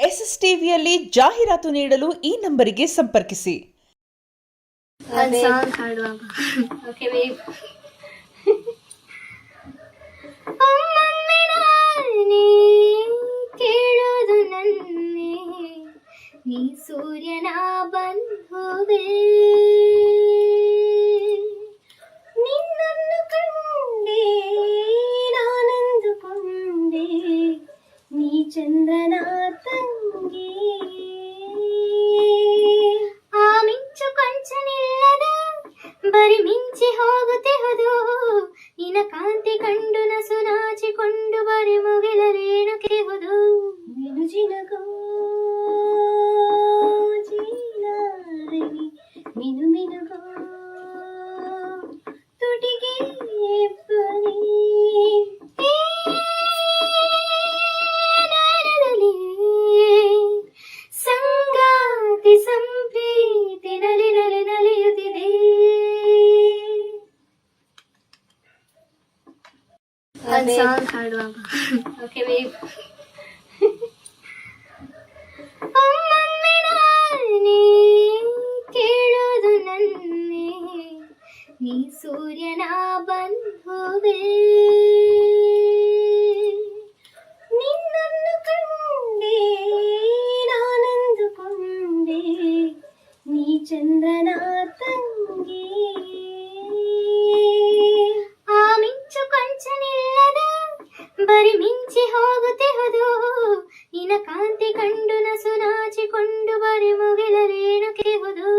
S S ಟಿವಿಯಲ್ಲಿ ಜಾಹೀರಾತು ನೀಡಲು ಈ ನಂಬರಿಗೆ ಸಂಪರ್ಕಿಸಿ. ಕೇಳೋದು ನನ್ನೇ ನೀ ಸೂರ್ಯನ ಬಂಧುವೆ, ನಿನ್ನನ್ನು ಕಂಡೆ ನಾನಂದುಕೊಂಡೆ ನೀ ಚಂದ್ರನ ತಂಗಿ. ಆ ಮಿಂಚು ಕೊಂಚನಿಲ್ಲದ ಬರಿ ಮಿಂಚಿ ಹೋಗುತ್ತಿಹುದು, ನಿನ ಕಾಂತಿ ಕಂಡು ನಸು ನಾಚಿಕೊಂಡು ಬರಿ ಮುಗಿಲರೇನು ಕೆಹುದು. ಮಿನುಜಿನಗೋ ಜೀಲಾರವಿ ಮಿನು ಮಿನುಗೋ ತುಟಿಗೆ ಬರೀ ನಾಡದಲ್ಲಿ ಸಂಗಾತಿ ಸಂಪ್ರೀತಿ ನಲಿ ನಲಿ ನಲಿಯುತ್ತಿದೆ. ಒಮ್ಮೊಮ್ಮೆ ನಾನೇ ಕೇಳೋದು ನನ್ನೇ ನೀ ಸೂರ್ಯನ ಬಂಧುವೆ, ನಿನ್ನನ್ನು ಕಂಡೆ ನಾನಂದುಕೊಂಡೆ ನೀ ಚಂದ್ರನ ತಂಗಿ. ಆ ಮಿಂಚು ಕೊಂಚನಿಲ್ಲದ ಬರಿ ಮಿಂಚಿ ಹೋಗುತ್ತಿಹುದು, ನಿನ ಕಾಂತಿ ಕಂಡು ನಸು ನಾಚಿಕೊಂಡು ಬರಿ ಮುಗಿಲರೇನು ಕೆಹುದು.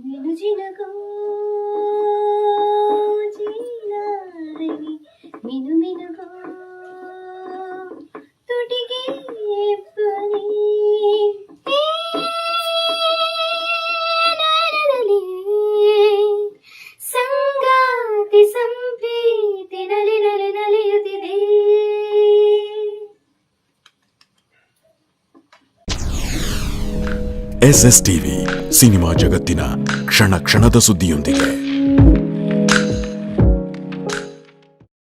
ಮಿನುಜಿನಗೋ ಜೀಲಾರವಿ ಮಿನು ಮಿನುಗೋ ತುಟಿಗೆ ಬರೀ ನಾಡದಲ್ಲಿ ಸಂಗಾತಿ ಸಂಪ್ರೀತಿ ನಲಿ ನಲಿ ನಲಿಯುತ್ತಿದೆ. ಎಸ್ಎಸ್ ಟಿವಿ ಸಿನಿಮಾ ಜಗತ್ತಿನ ಕ್ಷಣ ಕ್ಷಣದ ಸುದ್ದಿಯೊಂದಿಗೆ.